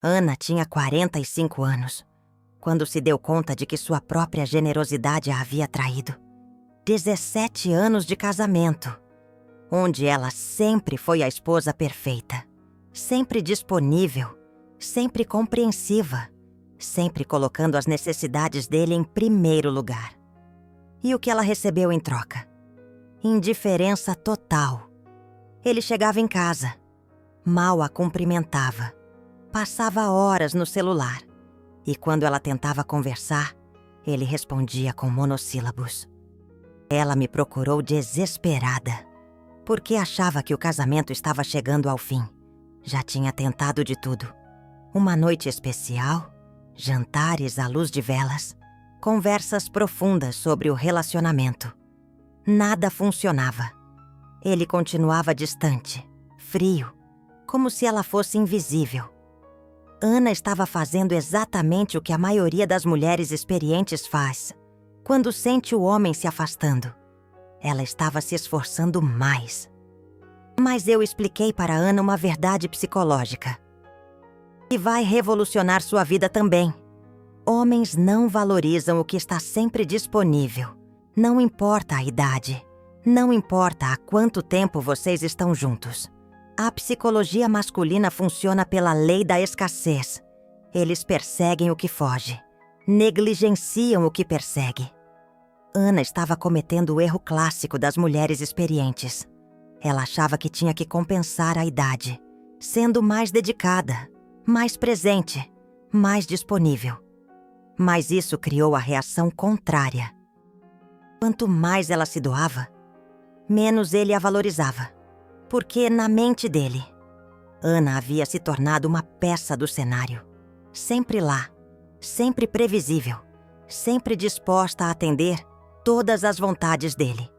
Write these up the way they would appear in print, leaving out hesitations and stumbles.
Ana tinha 45 anos, quando se deu conta de que sua própria generosidade a havia traído. 17 anos de casamento, onde ela sempre foi a esposa perfeita, sempre disponível, sempre compreensiva, sempre colocando as necessidades dele em primeiro lugar. E o que ela recebeu em troca? Indiferença total. Ele chegava em casa, mal a cumprimentava, passava horas no celular, e quando ela tentava conversar, ele respondia com monossílabos. Ela me procurou desesperada, porque achava que o casamento estava chegando ao fim. Já tinha tentado de tudo. Uma noite especial, jantares à luz de velas, conversas profundas sobre o relacionamento. Nada funcionava. Ele continuava distante, frio, como se ela fosse invisível. Ana estava fazendo exatamente o que a maioria das mulheres experientes faz quando sente o homem se afastando. Ela estava se esforçando mais. Mas eu expliquei para Ana uma verdade psicológica, que vai revolucionar sua vida também. Homens não valorizam o que está sempre disponível. Não importa a idade. Não importa há quanto tempo vocês estão juntos. A psicologia masculina funciona pela lei da escassez. Eles perseguem o que foge. Negligenciam o que persegue. Ana estava cometendo o erro clássico das mulheres experientes. Ela achava que tinha que compensar a idade, sendo mais dedicada, mais presente, mais disponível. Mas isso criou a reação contrária. Quanto mais ela se doava, menos ele a valorizava. Porque, na mente dele, Ana havia se tornado uma peça do cenário. Sempre lá, sempre previsível, sempre disposta a atender todas as vontades dele.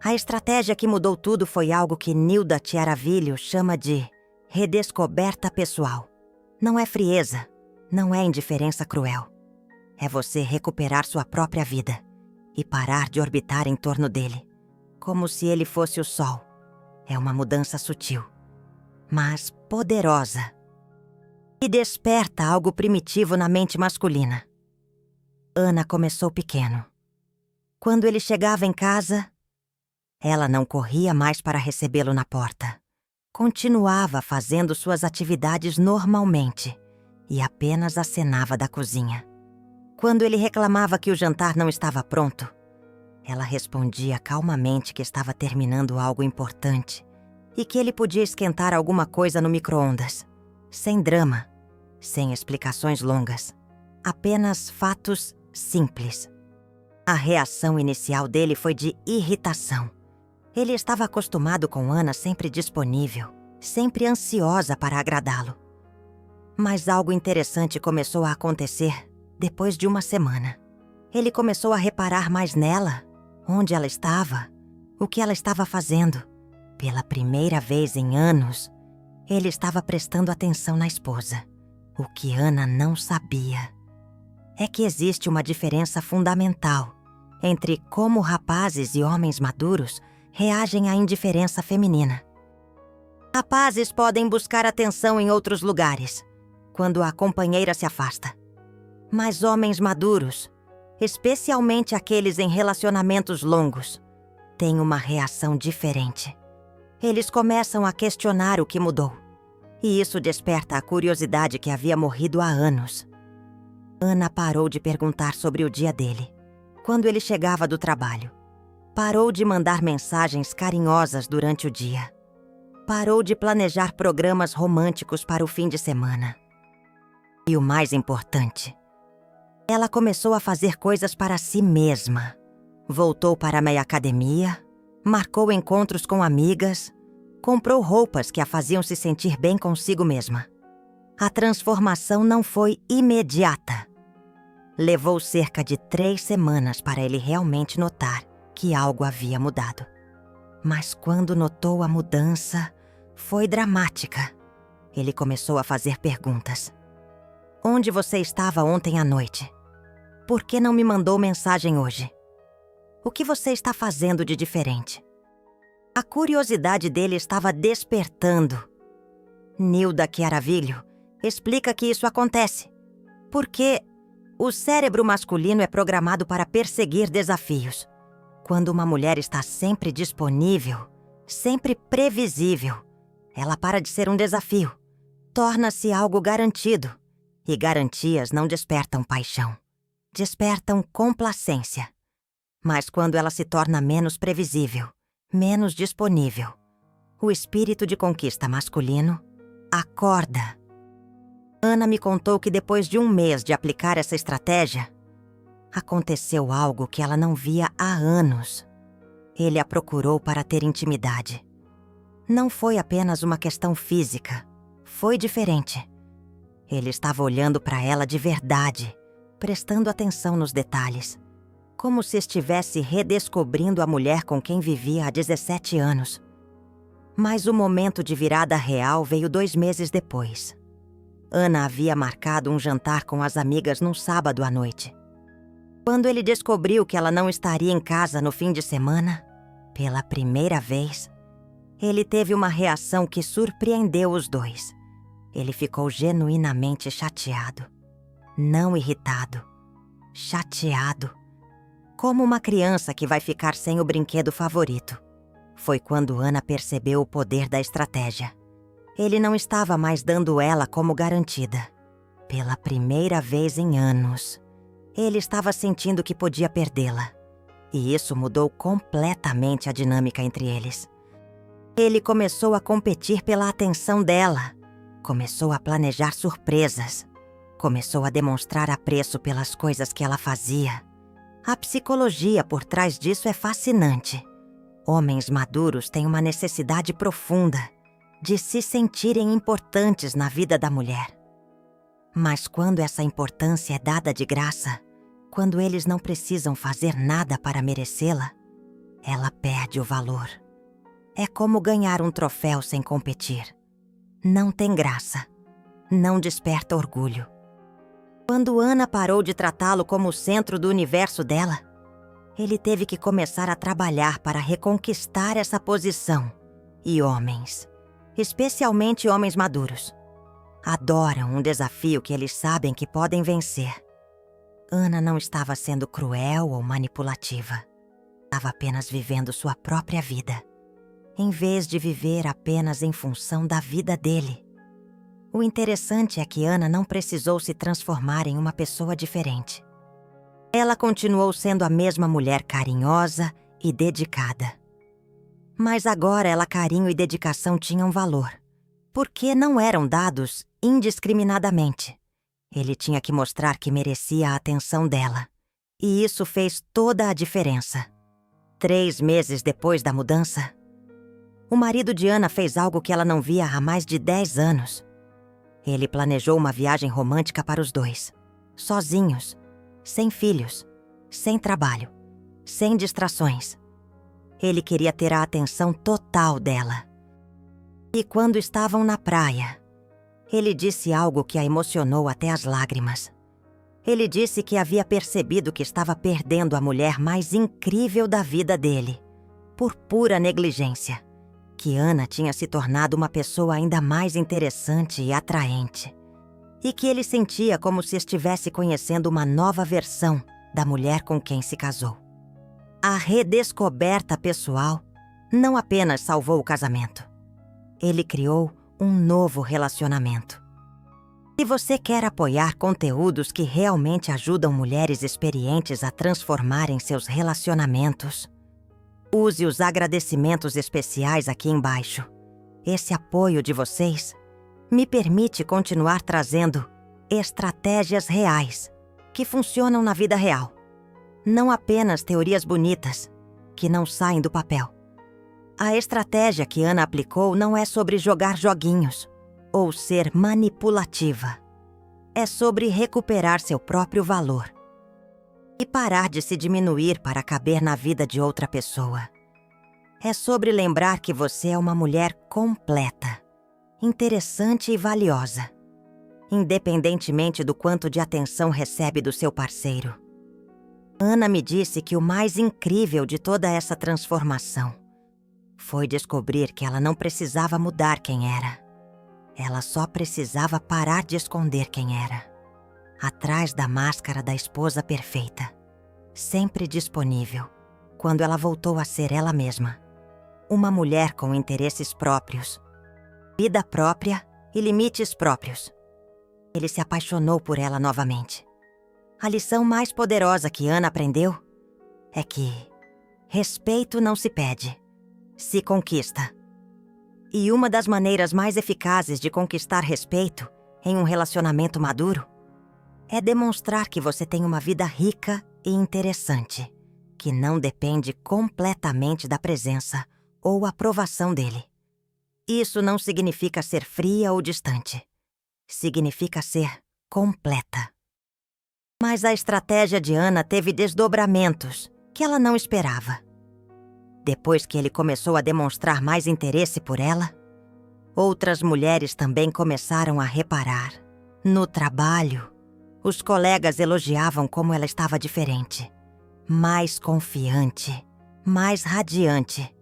A estratégia que mudou tudo foi algo que Nilda Chiaravilho chama de redescoberta pessoal. Não é frieza, não é indiferença cruel. É você recuperar sua própria vida e parar de orbitar em torno dele, como se ele fosse o sol. É uma mudança sutil, mas poderosa, e desperta algo primitivo na mente masculina. Ana começou pequeno. Quando ele chegava em casa, ela não corria mais para recebê-lo na porta. Continuava fazendo suas atividades normalmente e apenas acenava da cozinha. Quando ele reclamava que o jantar não estava pronto, ela respondia calmamente que estava terminando algo importante e que ele podia esquentar alguma coisa no micro-ondas. Sem drama, sem explicações longas. Apenas fatos simples. A reação inicial dele foi de irritação. Ele estava acostumado com Ana sempre disponível, sempre ansiosa para agradá-lo. Mas algo interessante começou a acontecer depois de uma semana. Ele começou a reparar mais nela, onde ela estava, o que ela estava fazendo. Pela primeira vez em anos, ele estava prestando atenção na esposa. O que Ana não sabia é que existe uma diferença fundamental entre como rapazes e homens maduros reagem à indiferença feminina. Rapazes podem buscar atenção em outros lugares, quando a companheira se afasta. Mas homens maduros, especialmente aqueles em relacionamentos longos, têm uma reação diferente. Eles começam a questionar o que mudou, e isso desperta a curiosidade que havia morrido há anos. Ana parou de perguntar sobre o dia dele, quando ele chegava do trabalho. Parou de mandar mensagens carinhosas durante o dia. Parou de planejar programas românticos para o fim de semana. E o mais importante, ela começou a fazer coisas para si mesma. Voltou para a meia academia, marcou encontros com amigas, comprou roupas que a faziam se sentir bem consigo mesma. A transformação não foi imediata. Levou cerca de 3 semanas para ele realmente notar que algo havia mudado. Mas quando notou a mudança, foi dramática. Ele começou a fazer perguntas. Onde você estava ontem à noite? Por que não me mandou mensagem hoje? O que você está fazendo de diferente? A curiosidade dele estava despertando. Nilda Chiaravilho explica que isso acontece. Porque o cérebro masculino é programado para perseguir desafios. Quando uma mulher está sempre disponível, sempre previsível, ela para de ser um desafio, torna-se algo garantido. E garantias não despertam paixão, despertam complacência. Mas quando ela se torna menos previsível, menos disponível, o espírito de conquista masculino acorda. Ana me contou que depois de um mês de aplicar essa estratégia, aconteceu algo que ela não via há anos. Ele a procurou para ter intimidade. Não foi apenas uma questão física, foi diferente. Ele estava olhando para ela de verdade, prestando atenção nos detalhes, como se estivesse redescobrindo a mulher com quem vivia há 17 anos. Mas o momento de virada real veio 2 meses depois. Ana havia marcado um jantar com as amigas num sábado à noite. Quando ele descobriu que ela não estaria em casa no fim de semana, pela primeira vez, ele teve uma reação que surpreendeu os dois. Ele ficou genuinamente chateado. Não irritado. Chateado. Como uma criança que vai ficar sem o brinquedo favorito. Foi quando Ana percebeu o poder da estratégia. Ele não estava mais dando ela como garantida. Pela primeira vez em anos, ele estava sentindo que podia perdê-la. E isso mudou completamente a dinâmica entre eles. Ele começou a competir pela atenção dela. Começou a planejar surpresas. Começou a demonstrar apreço pelas coisas que ela fazia. A psicologia por trás disso é fascinante. Homens maduros têm uma necessidade profunda de se sentirem importantes na vida da mulher. Mas quando essa importância é dada de graça, quando eles não precisam fazer nada para merecê-la, ela perde o valor. É como ganhar um troféu sem competir. Não tem graça. Não desperta orgulho. Quando Ana parou de tratá-lo como o centro do universo dela, ele teve que começar a trabalhar para reconquistar essa posição. E homens, especialmente homens maduros, adoram um desafio que eles sabem que podem vencer. Ana não estava sendo cruel ou manipulativa. Estava apenas vivendo sua própria vida, em vez de viver apenas em função da vida dele. O interessante é que Ana não precisou se transformar em uma pessoa diferente. Ela continuou sendo a mesma mulher carinhosa e dedicada. Mas agora carinho e dedicação tinham valor, porque não eram dados indiscriminadamente. Ele tinha que mostrar que merecia a atenção dela, e isso fez toda a diferença. 3 meses depois da mudança, o marido de Ana fez algo que ela não via há mais de 10 anos. Ele planejou uma viagem romântica para os dois, sozinhos, sem filhos, sem trabalho, sem distrações. Ele queria ter a atenção total dela. E quando estavam na praia, ele disse algo que a emocionou até as lágrimas. Ele disse que havia percebido que estava perdendo a mulher mais incrível da vida dele, por pura negligência. Que Ana tinha se tornado uma pessoa ainda mais interessante e atraente. E que ele sentia como se estivesse conhecendo uma nova versão da mulher com quem se casou. A redescoberta pessoal não apenas salvou o casamento. Ele criou um novo relacionamento. Se você quer apoiar conteúdos que realmente ajudam mulheres experientes a transformarem seus relacionamentos, use os agradecimentos especiais aqui embaixo. Esse apoio de vocês me permite continuar trazendo estratégias reais que funcionam na vida real. Não apenas teorias bonitas que não saem do papel. A estratégia que Ana aplicou não é sobre jogar joguinhos ou ser manipulativa. É sobre recuperar seu próprio valor e parar de se diminuir para caber na vida de outra pessoa. É sobre lembrar que você é uma mulher completa, interessante e valiosa, independentemente do quanto de atenção recebe do seu parceiro. Ana me disse que o mais incrível de toda essa transformação foi descobrir que ela não precisava mudar quem era. Ela só precisava parar de esconder quem era. Atrás da máscara da esposa perfeita, sempre disponível, quando ela voltou a ser ela mesma. Uma mulher com interesses próprios, vida própria e limites próprios. Ele se apaixonou por ela novamente. A lição mais poderosa que Ana aprendeu é que respeito não se pede, se conquista. E uma das maneiras mais eficazes de conquistar respeito em um relacionamento maduro é demonstrar que você tem uma vida rica e interessante, que não depende completamente da presença ou aprovação dele. Isso não significa ser fria ou distante. Significa ser completa. Mas a estratégia de Ana teve desdobramentos que ela não esperava. Depois que ele começou a demonstrar mais interesse por ela, outras mulheres também começaram a reparar. No trabalho, os colegas elogiavam como ela estava diferente, mais confiante, mais radiante.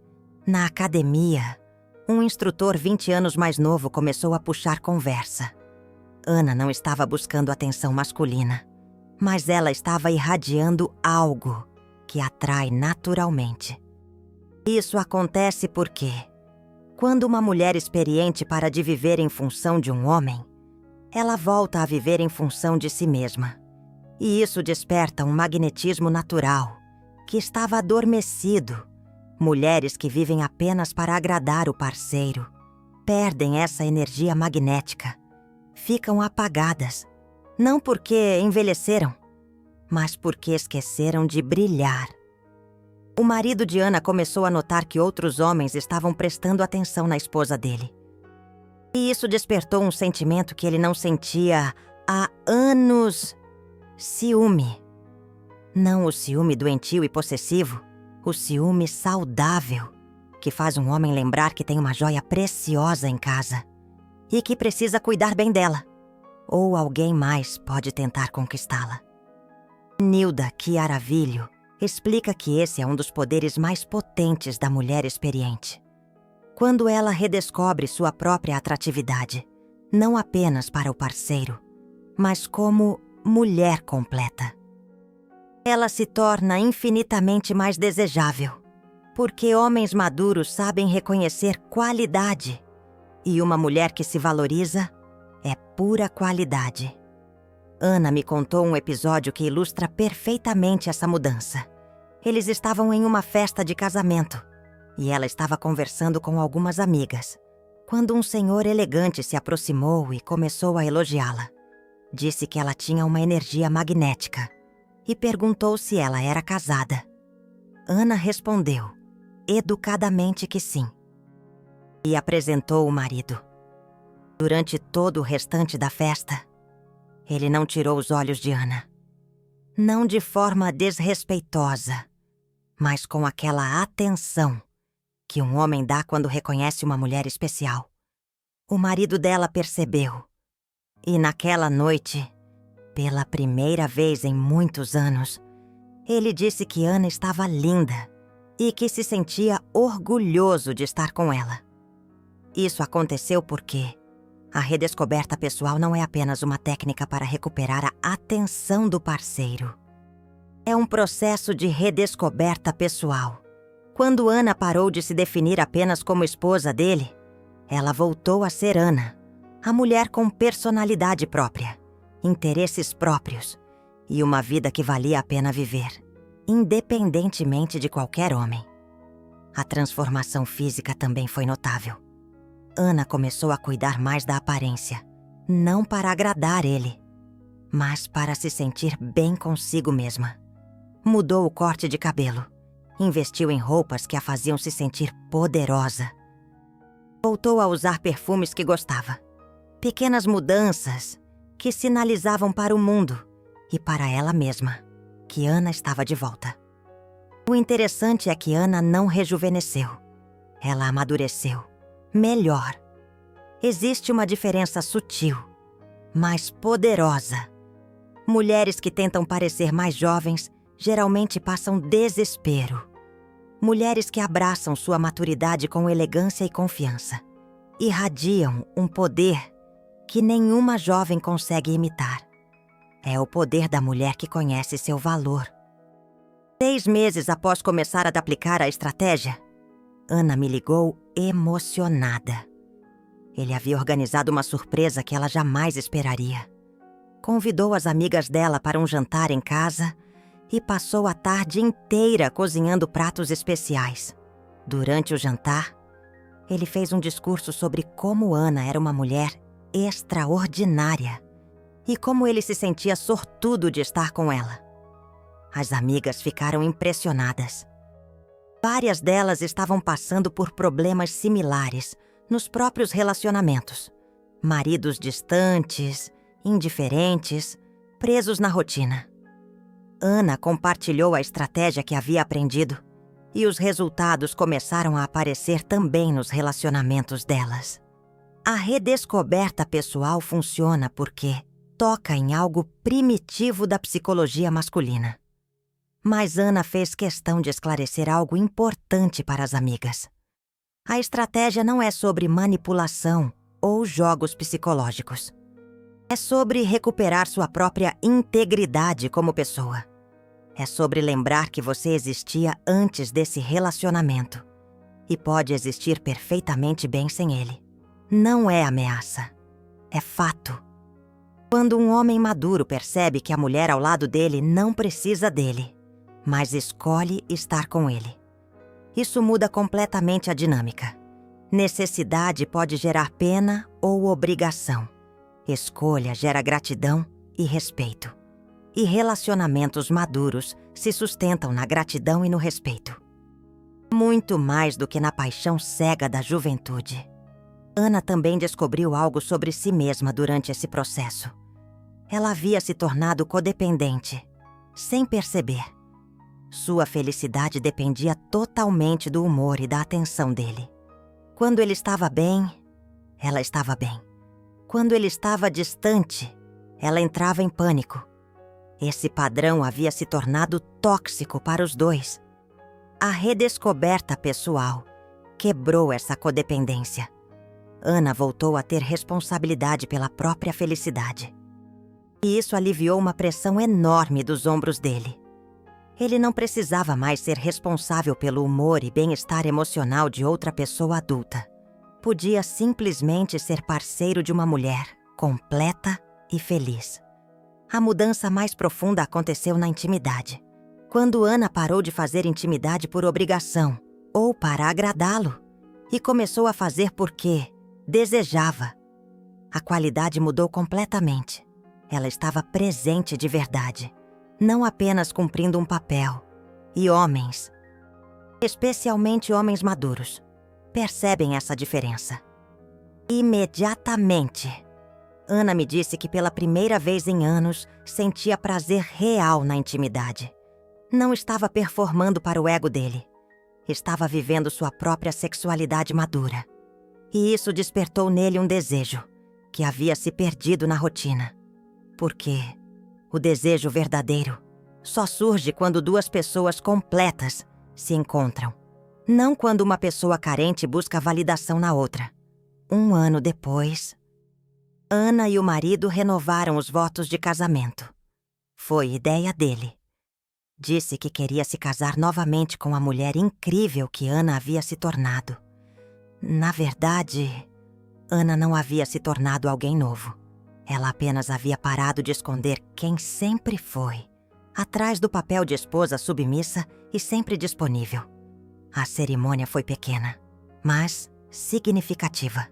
Na academia, um instrutor 20 anos mais novo começou a puxar conversa. Ana não estava buscando atenção masculina, mas ela estava irradiando algo que atrai naturalmente. Isso acontece porque, quando uma mulher experiente para de viver em função de um homem, ela volta a viver em função de si mesma. E isso desperta um magnetismo natural, que estava adormecido. Mulheres que vivem apenas para agradar o parceiro perdem essa energia magnética. Ficam apagadas, não porque envelheceram, mas porque esqueceram de brilhar. O marido de Ana começou a notar que outros homens estavam prestando atenção na esposa dele. E isso despertou um sentimento que ele não sentia há anos: ciúme. Não o ciúme doentio e possessivo, o ciúme saudável, que faz um homem lembrar que tem uma joia preciosa em casa e que precisa cuidar bem dela, ou alguém mais pode tentar conquistá-la. Nilda Chiaravilho explica que esse é um dos poderes mais potentes da mulher experiente. Quando ela redescobre sua própria atratividade, não apenas para o parceiro, mas como mulher completa. Ela se torna infinitamente mais desejável, porque homens maduros sabem reconhecer qualidade, e uma mulher que se valoriza é pura qualidade. Ana me contou um episódio que ilustra perfeitamente essa mudança. Eles estavam em uma festa de casamento, e ela estava conversando com algumas amigas, quando um senhor elegante se aproximou e começou a elogiá-la. Disse que ela tinha uma energia magnética e perguntou se ela era casada. Ana respondeu, educadamente, que sim, e apresentou o marido. Durante todo o restante da festa, ele não tirou os olhos de Ana. Não de forma desrespeitosa, mas com aquela atenção que um homem dá quando reconhece uma mulher especial. O marido dela percebeu. E naquela noite, pela primeira vez em muitos anos, ele disse que Ana estava linda e que se sentia orgulhoso de estar com ela. Isso aconteceu porque a redescoberta pessoal não é apenas uma técnica para recuperar a atenção do parceiro. É um processo de redescoberta pessoal. Quando Ana parou de se definir apenas como esposa dele, ela voltou a ser Ana, a mulher com personalidade própria, interesses próprios e uma vida que valia a pena viver, independentemente de qualquer homem. A transformação física também foi notável. Ana começou a cuidar mais da aparência, não para agradar ele, mas para se sentir bem consigo mesma. Mudou o corte de cabelo, investiu em roupas que a faziam se sentir poderosa. Voltou a usar perfumes que gostava. Pequenas mudanças que sinalizavam para o mundo e para ela mesma que Ana estava de volta. O interessante é que Ana não rejuvenesceu. Ela amadureceu. Melhor. Existe uma diferença sutil, mas poderosa. Mulheres que tentam parecer mais jovens geralmente passam desespero. Mulheres que abraçam sua maturidade com elegância e confiança irradiam um poder que nenhuma jovem consegue imitar. É o poder da mulher que conhece seu valor. 6 meses após começar a aplicar a estratégia, Ana me ligou emocionada. Ele havia organizado uma surpresa que ela jamais esperaria. Convidou as amigas dela para um jantar em casa e passou a tarde inteira cozinhando pratos especiais. Durante o jantar, ele fez um discurso sobre como Ana era uma mulher extraordinária e como ele se sentia sortudo de estar com ela. As amigas ficaram impressionadas. Várias delas estavam passando por problemas similares nos próprios relacionamentos. Maridos distantes, indiferentes, presos na rotina. Ana compartilhou a estratégia que havia aprendido e os resultados começaram a aparecer também nos relacionamentos delas. A redescoberta pessoal funciona porque toca em algo primitivo da psicologia masculina. Mas Ana fez questão de esclarecer algo importante para as amigas. A estratégia não é sobre manipulação ou jogos psicológicos. É sobre recuperar sua própria integridade como pessoa. É sobre lembrar que você existia antes desse relacionamento e pode existir perfeitamente bem sem ele. Não é ameaça, é fato. Quando um homem maduro percebe que a mulher ao lado dele não precisa dele, mas escolhe estar com ele, isso muda completamente a dinâmica. Necessidade pode gerar pena ou obrigação. Escolha gera gratidão e respeito. E relacionamentos maduros se sustentam na gratidão e no respeito. Muito mais do que na paixão cega da juventude. Ana também descobriu algo sobre si mesma durante esse processo. Ela havia se tornado codependente, sem perceber. Sua felicidade dependia totalmente do humor e da atenção dele. Quando ele estava bem, ela estava bem. Quando ele estava distante, ela entrava em pânico. Esse padrão havia se tornado tóxico para os dois. A redescoberta pessoal quebrou essa codependência. Ana voltou a ter responsabilidade pela própria felicidade. E isso aliviou uma pressão enorme dos ombros dele. Ele não precisava mais ser responsável pelo humor e bem-estar emocional de outra pessoa adulta. Podia simplesmente ser parceiro de uma mulher completa e feliz. A mudança mais profunda aconteceu na intimidade. Quando Ana parou de fazer intimidade por obrigação ou para agradá-lo e começou a fazer porque desejava, a qualidade mudou completamente. Ela estava presente de verdade, não apenas cumprindo um papel. E homens, especialmente homens maduros, percebem essa diferença. Imediatamente. Ana me disse que pela primeira vez em anos sentia prazer real na intimidade. Não estava performando para o ego dele. Estava vivendo sua própria sexualidade madura. E isso despertou nele um desejo que havia se perdido na rotina. Porque o desejo verdadeiro só surge quando duas pessoas completas se encontram. Não quando uma pessoa carente busca validação na outra. 1 ano depois, Ana e o marido renovaram os votos de casamento. Foi ideia dele. Disse que queria se casar novamente com a mulher incrível que Ana havia se tornado. Na verdade, Ana não havia se tornado alguém novo. Ela apenas havia parado de esconder quem sempre foi, atrás do papel de esposa submissa e sempre disponível. A cerimônia foi pequena, mas significativa.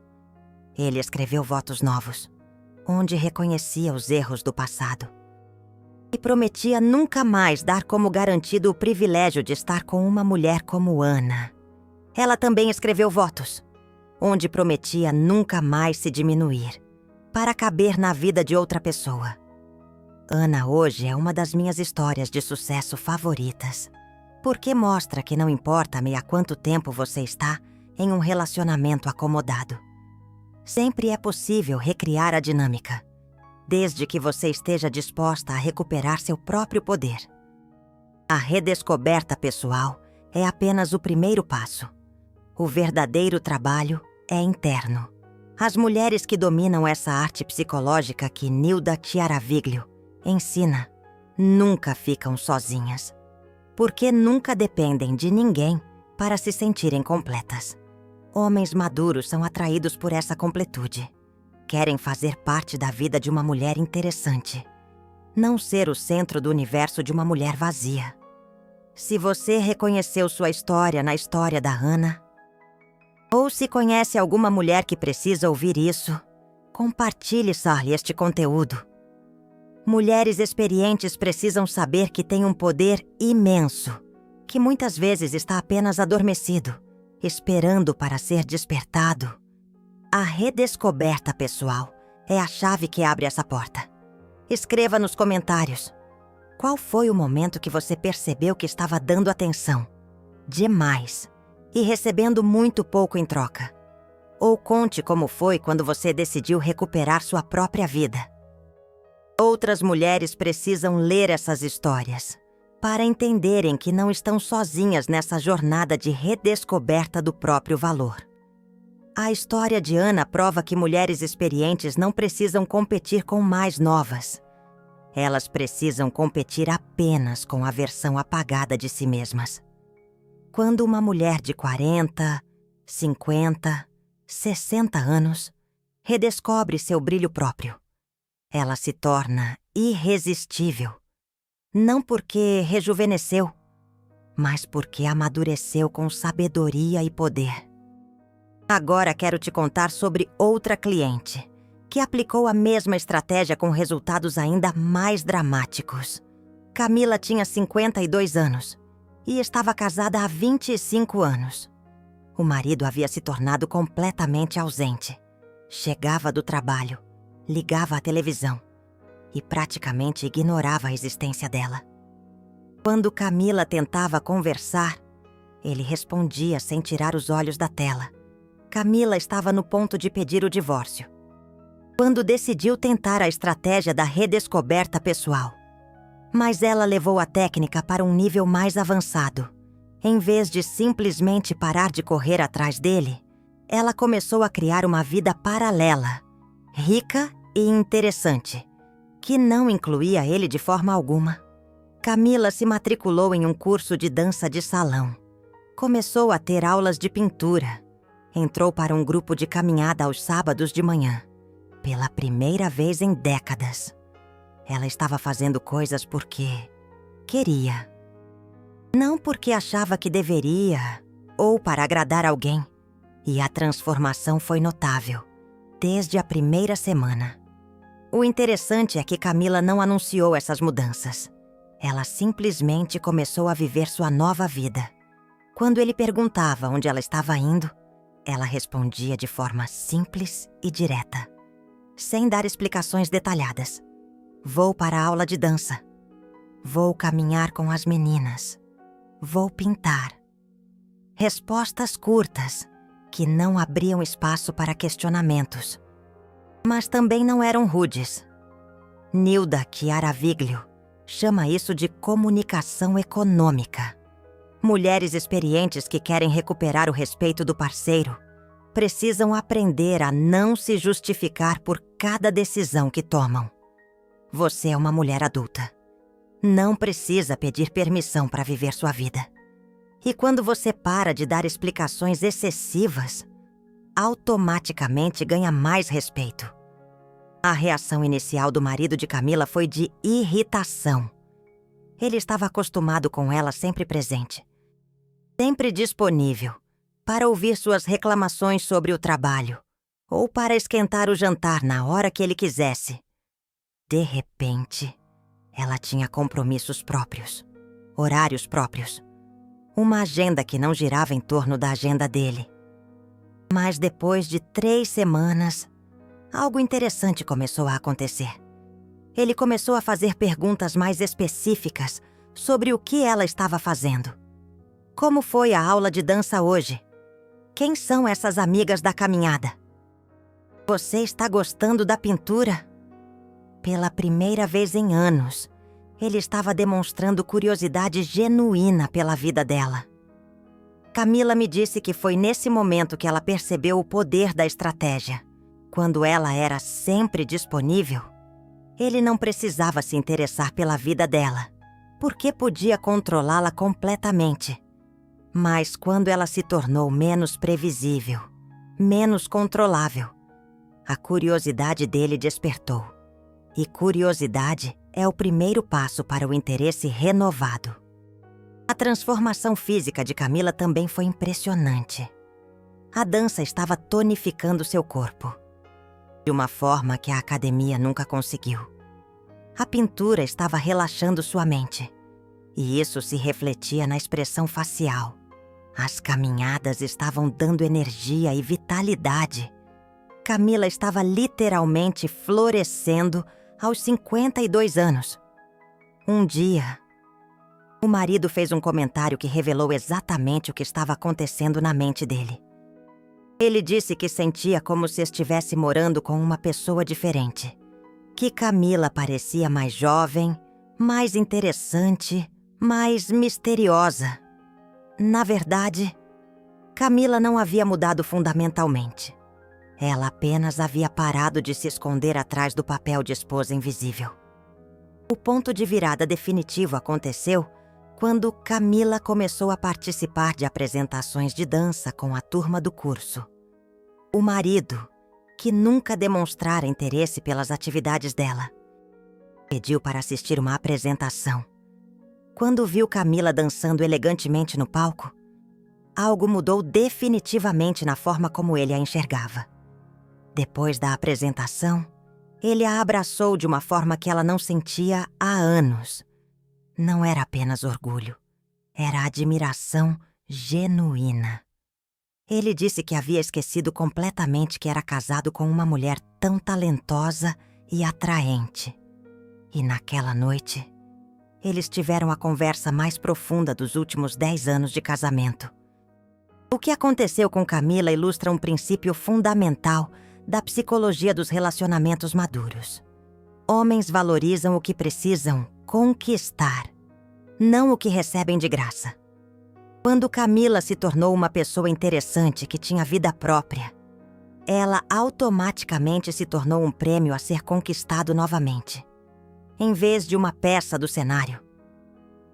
Ele escreveu votos novos, onde reconhecia os erros do passado. E prometia nunca mais dar como garantido o privilégio de estar com uma mulher como Ana. Ela também escreveu votos, onde prometia nunca mais se diminuir, para caber na vida de outra pessoa. Ana hoje é uma das minhas histórias de sucesso favoritas, porque mostra que não importa há quanto tempo você está em um relacionamento acomodado. Sempre é possível recriar a dinâmica, desde que você esteja disposta a recuperar seu próprio poder. A redescoberta pessoal é apenas o primeiro passo. O verdadeiro trabalho é interno. As mulheres que dominam essa arte psicológica que Nilda Chiaraviglio ensina nunca ficam sozinhas, porque nunca dependem de ninguém para se sentirem completas. Homens maduros são atraídos por essa completude. Querem fazer parte da vida de uma mulher interessante, não ser o centro do universo de uma mulher vazia. Se você reconheceu sua história na história da Hannah, ou se conhece alguma mulher que precisa ouvir isso, compartilhe, Sally, este conteúdo. Mulheres experientes precisam saber que têm um poder imenso, que muitas vezes está apenas adormecido, esperando para ser despertado. A redescoberta pessoal é a chave que abre essa porta. Escreva nos comentários. Qual foi o momento que você percebeu que estava dando atenção demais e recebendo muito pouco em troca? Ou conte como foi quando você decidiu recuperar sua própria vida. Outras mulheres precisam ler essas histórias para entenderem que não estão sozinhas nessa jornada de redescoberta do próprio valor. A história de Ana prova que mulheres experientes não precisam competir com mais novas. Elas precisam competir apenas com a versão apagada de si mesmas. Quando uma mulher de 40, 50, 60 anos redescobre seu brilho próprio, ela se torna irresistível. Não porque rejuvenesceu, mas porque amadureceu com sabedoria e poder. Agora quero te contar sobre outra cliente que aplicou a mesma estratégia com resultados ainda mais dramáticos. Camila tinha 52 anos e estava casada há 25 anos. O marido havia se tornado completamente ausente. Chegava do trabalho, ligava a televisão e praticamente ignorava a existência dela. Quando Camila tentava conversar, ele respondia sem tirar os olhos da tela. Camila estava no ponto de pedir o divórcio, quando decidiu tentar a estratégia da redescoberta pessoal. Mas ela levou a técnica para um nível mais avançado. Em vez de simplesmente parar de correr atrás dele, ela começou a criar uma vida paralela, rica e interessante, que não incluía ele de forma alguma. Camila se matriculou em um curso de dança de salão. Começou a ter aulas de pintura. Entrou para um grupo de caminhada aos sábados de manhã. Pela primeira vez em décadas. Ela estava fazendo coisas porque queria. Não porque achava que deveria, ou para agradar alguém. E a transformação foi notável, desde a primeira semana. O interessante é que Camila não anunciou essas mudanças. Ela simplesmente começou a viver sua nova vida. Quando ele perguntava onde ela estava indo, ela respondia de forma simples e direta, sem dar explicações detalhadas. Vou para a aula de dança. Vou caminhar com as meninas. Vou pintar. Respostas curtas, que não abriam espaço para questionamentos. Mas também não eram rudes. Nilda Chiaraviglio chama isso de comunicação econômica. Mulheres experientes que querem recuperar o respeito do parceiro precisam aprender a não se justificar por cada decisão que tomam. Você é uma mulher adulta. Não precisa pedir permissão para viver sua vida. E quando você para de dar explicações excessivas, automaticamente ganha mais respeito. A reação inicial do marido de Camila foi de irritação. Ele estava acostumado com ela sempre presente, sempre disponível para ouvir suas reclamações sobre o trabalho ou para esquentar o jantar na hora que ele quisesse. De repente, ela tinha compromissos próprios, horários próprios, uma agenda que não girava em torno da agenda dele. Mas depois de 3 semanas, algo interessante começou a acontecer. Ele começou a fazer perguntas mais específicas sobre o que ela estava fazendo. Como foi a aula de dança hoje? Quem são essas amigas da caminhada? Você está gostando da pintura? Pela primeira vez em anos, ele estava demonstrando curiosidade genuína pela vida dela. Camila me disse que foi nesse momento que ela percebeu o poder da estratégia quando ela era sempre disponível, ele não precisava se interessar pela vida dela, porque podia controlá-la completamente. Mas quando ela se tornou menos previsível, menos controlável, a curiosidade dele despertou. E curiosidade é o primeiro passo para o interesse renovado. A transformação física de Camila também foi impressionante. A dança estava tonificando seu corpo, de uma forma que a academia nunca conseguiu. A pintura estava relaxando sua mente, e isso se refletia na expressão facial. As caminhadas estavam dando energia e vitalidade. Camila estava literalmente florescendo aos 52 anos. Um dia, o marido fez um comentário que revelou exatamente o que estava acontecendo na mente dele. Ele disse que sentia como se estivesse morando com uma pessoa diferente. Que Camila parecia mais jovem, mais interessante, mais misteriosa. Na verdade, Camila não havia mudado fundamentalmente. Ela apenas havia parado de se esconder atrás do papel de esposa invisível. O ponto de virada definitivo aconteceu quando Camila começou a participar de apresentações de dança com a turma do curso. O marido, que nunca demonstrara interesse pelas atividades dela, pediu para assistir uma apresentação. Quando viu Camila dançando elegantemente no palco, algo mudou definitivamente na forma como ele a enxergava. Depois da apresentação, ele a abraçou de uma forma que ela não sentia há anos. Não era apenas orgulho, era admiração genuína. Ele disse que havia esquecido completamente que era casado com uma mulher tão talentosa e atraente. E naquela noite, eles tiveram a conversa mais profunda dos últimos 10 anos de casamento. O que aconteceu com Camila ilustra um princípio fundamental da psicologia dos relacionamentos maduros. Homens valorizam o que precisam conquistar, não o que recebem de graça. Quando Camila se tornou uma pessoa interessante que tinha vida própria, ela automaticamente se tornou um prêmio a ser conquistado novamente, em vez de uma peça do cenário.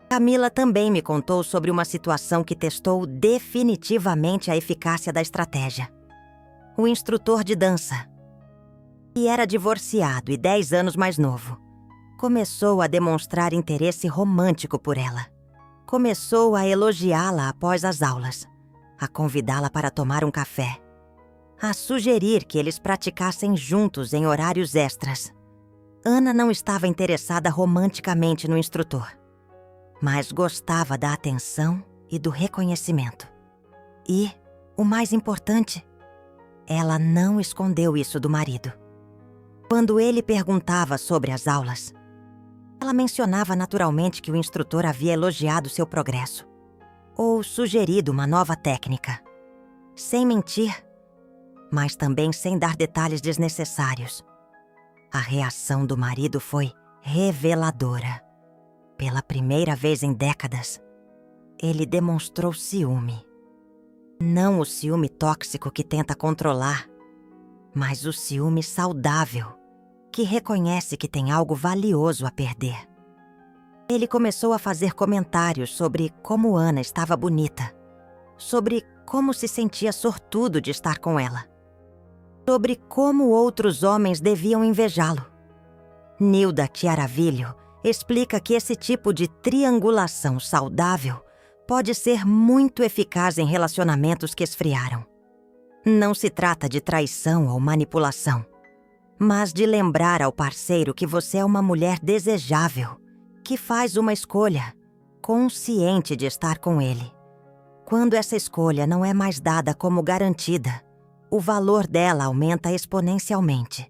Camila também me contou sobre uma situação que testou definitivamente a eficácia da estratégia. O instrutor de dança, que era divorciado e 10 anos mais novo, começou a demonstrar interesse romântico por ela. Começou a elogiá-la após as aulas, a convidá-la para tomar um café, a sugerir que eles praticassem juntos em horários extras. Ana não estava interessada romanticamente no instrutor, mas gostava da atenção e do reconhecimento. E, o mais importante, ela não escondeu isso do marido. Quando ele perguntava sobre as aulas, ela mencionava naturalmente que o instrutor havia elogiado seu progresso, ou sugerido uma nova técnica, sem mentir, mas também sem dar detalhes desnecessários. A reação do marido foi reveladora. Pela primeira vez em décadas, ele demonstrou ciúme. Não o ciúme tóxico que tenta controlar, mas o ciúme saudável, que reconhece que tem algo valioso a perder. Ele começou a fazer comentários sobre como Ana estava bonita, sobre como se sentia sortudo de estar com ela, sobre como outros homens deviam invejá-lo. Nilda Chiaravilho explica que esse tipo de triangulação saudável pode ser muito eficaz em relacionamentos que esfriaram. Não se trata de traição ou manipulação, mas de lembrar ao parceiro que você é uma mulher desejável, que faz uma escolha, consciente de estar com ele. Quando essa escolha não é mais dada como garantida, o valor dela aumenta exponencialmente.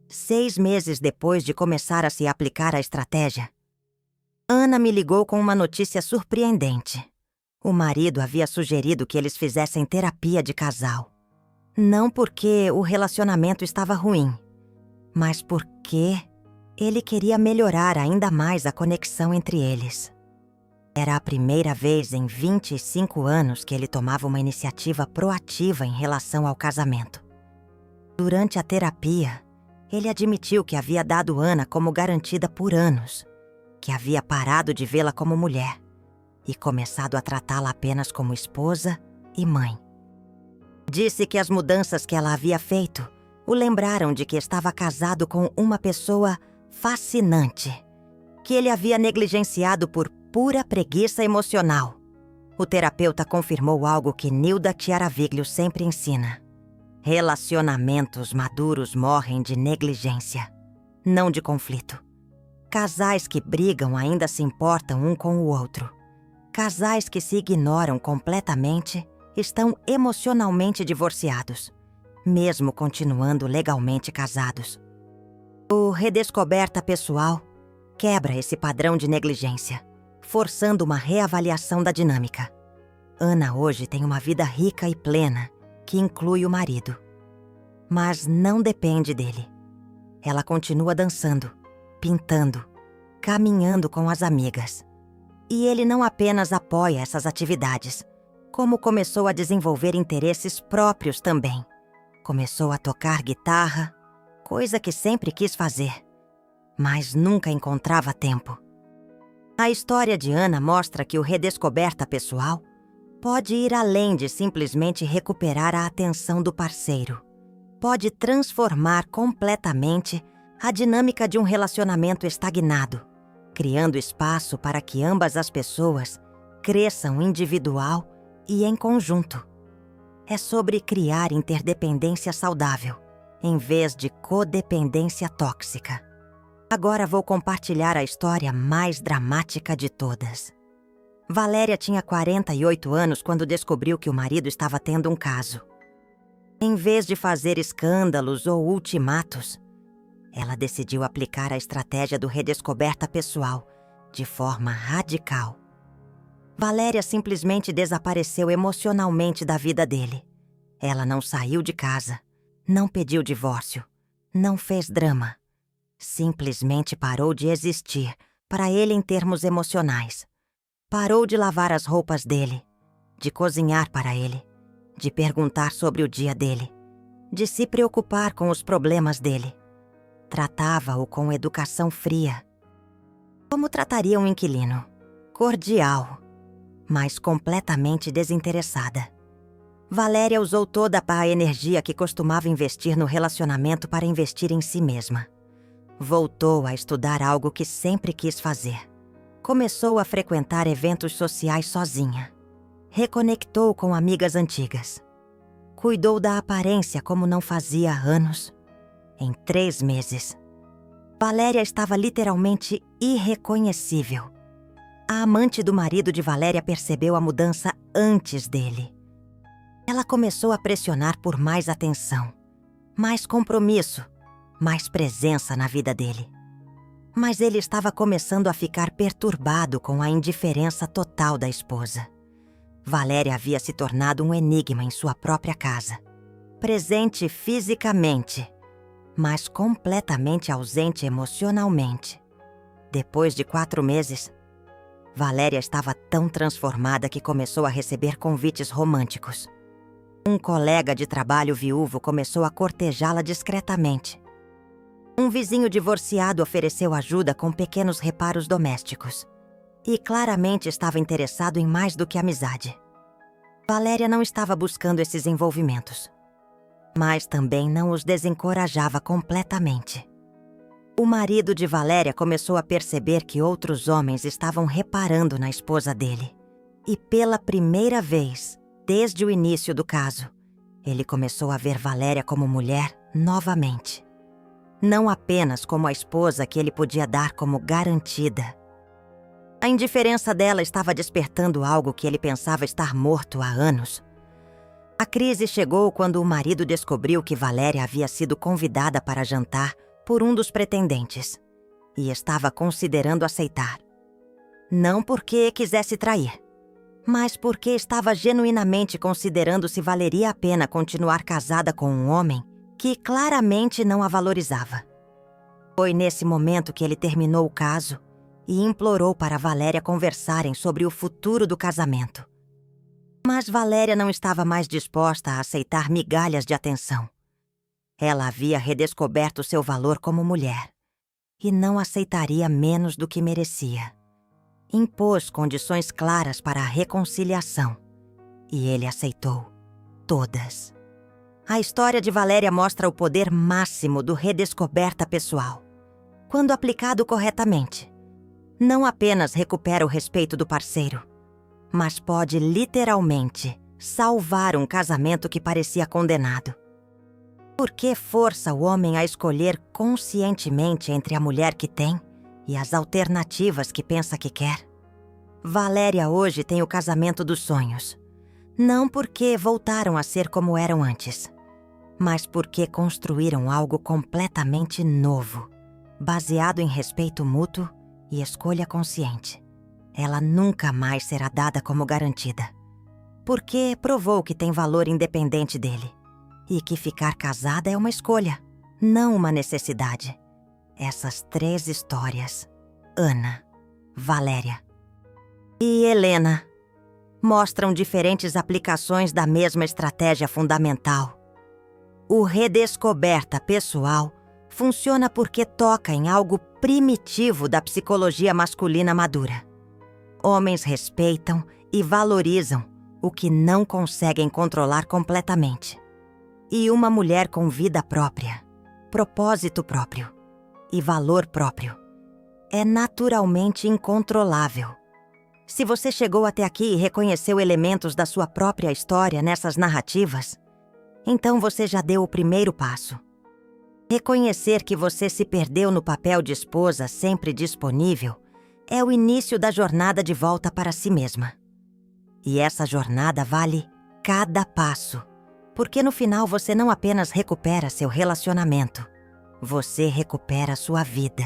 6 meses depois de começar a se aplicar a estratégia, Ana me ligou com uma notícia surpreendente. O marido havia sugerido que eles fizessem terapia de casal. Não porque o relacionamento estava ruim, mas porque ele queria melhorar ainda mais a conexão entre eles. Era a primeira vez em 25 anos que ele tomava uma iniciativa proativa em relação ao casamento. Durante a terapia, ele admitiu que havia dado Ana como garantida por anos, que havia parado de vê-la como mulher e começado a tratá-la apenas como esposa e mãe. Disse que as mudanças que ela havia feito o lembraram de que estava casado com uma pessoa fascinante, que ele havia negligenciado por pura preguiça emocional. O terapeuta confirmou algo que Nilda Chiaraviglio sempre ensina: relacionamentos maduros morrem de negligência, não de conflito. Casais que brigam ainda se importam um com o outro. Casais que se ignoram completamente estão emocionalmente divorciados, mesmo continuando legalmente casados. O Redescoberta Pessoal quebra esse padrão de negligência, forçando uma reavaliação da dinâmica. Ana hoje tem uma vida rica e plena, que inclui o marido. Mas não depende dele. Ela continua dançando, pintando, caminhando com as amigas. E ele não apenas apoia essas atividades, como começou a desenvolver interesses próprios também. Começou a tocar guitarra, coisa que sempre quis fazer, mas nunca encontrava tempo. A história de Ana mostra que o Redescoberta Pessoal pode ir além de simplesmente recuperar a atenção do parceiro. Pode transformar completamente a dinâmica de um relacionamento estagnado, criando espaço para que ambas as pessoas cresçam individual e em conjunto. É sobre criar interdependência saudável, em vez de codependência tóxica. Agora vou compartilhar a história mais dramática de todas. Valéria tinha 48 anos quando descobriu que o marido estava tendo um caso. Em vez de fazer escândalos ou ultimatos, ela decidiu aplicar a estratégia do Redescoberta Pessoal de forma radical. Valéria simplesmente desapareceu emocionalmente da vida dele. Ela não saiu de casa, não pediu divórcio, não fez drama. Simplesmente parou de existir para ele em termos emocionais. Parou de lavar as roupas dele, de cozinhar para ele, de perguntar sobre o dia dele, de se preocupar com os problemas dele. Tratava-o com educação fria. Como trataria um inquilino? Cordial, mas completamente desinteressada. Valéria usou toda a energia que costumava investir no relacionamento para investir em si mesma. Voltou a estudar algo que sempre quis fazer. Começou a frequentar eventos sociais sozinha. Reconectou com amigas antigas. Cuidou da aparência como não fazia há anos. Em 3 meses, Valéria estava literalmente irreconhecível. A amante do marido de Valéria percebeu a mudança antes dele. Ela começou a pressionar por mais atenção, mais compromisso, mais presença na vida dele. Mas ele estava começando a ficar perturbado com a indiferença total da esposa. Valéria havia se tornado um enigma em sua própria casa. Presente fisicamente, mas completamente ausente emocionalmente. Depois de 4 meses, Valéria estava tão transformada que começou a receber convites românticos. Um colega de trabalho viúvo começou a cortejá-la discretamente. Um vizinho divorciado ofereceu ajuda com pequenos reparos domésticos. E claramente estava interessado em mais do que amizade. Valéria não estava buscando esses envolvimentos, mas também não os desencorajava completamente. O marido de Valéria começou a perceber que outros homens estavam reparando na esposa dele. E pela primeira vez, desde o início do caso, ele começou a ver Valéria como mulher novamente. Não apenas como a esposa que ele podia dar como garantida. A indiferença dela estava despertando algo que ele pensava estar morto há anos. A crise chegou quando o marido descobriu que Valéria havia sido convidada para jantar por um dos pretendentes e estava considerando aceitar. Não porque quisesse trair, mas porque estava genuinamente considerando se valeria a pena continuar casada com um homem que claramente não a valorizava. Foi nesse momento que ele terminou o caso e implorou para Valéria conversarem sobre o futuro do casamento. Mas Valéria não estava mais disposta a aceitar migalhas de atenção. Ela havia redescoberto seu valor como mulher e não aceitaria menos do que merecia. Impôs condições claras para a reconciliação e ele aceitou todas. A história de Valéria mostra o poder máximo do redescoberta pessoal. Quando aplicado corretamente, não apenas recupera o respeito do parceiro, mas pode literalmente salvar um casamento que parecia condenado. Por que força o homem a escolher conscientemente entre a mulher que tem e as alternativas que pensa que quer? Valéria hoje tem o casamento dos sonhos. Não porque voltaram a ser como eram antes, mas porque construíram algo completamente novo, baseado em respeito mútuo e escolha consciente. Ela nunca mais será dada como garantida, porque provou que tem valor independente dele e que ficar casada é uma escolha, não uma necessidade. Essas 3 histórias, Ana, Valéria e Helena, mostram diferentes aplicações da mesma estratégia fundamental. O redescoberta pessoal funciona porque toca em algo primitivo da psicologia masculina madura. Homens respeitam e valorizam o que não conseguem controlar completamente. E uma mulher com vida própria, propósito próprio e valor próprio é naturalmente incontrolável. Se você chegou até aqui e reconheceu elementos da sua própria história nessas narrativas, então você já deu o primeiro passo. Reconhecer que você se perdeu no papel de esposa sempre disponível é o início da jornada de volta para si mesma. E essa jornada vale cada passo, porque no final você não apenas recupera seu relacionamento, você recupera sua vida.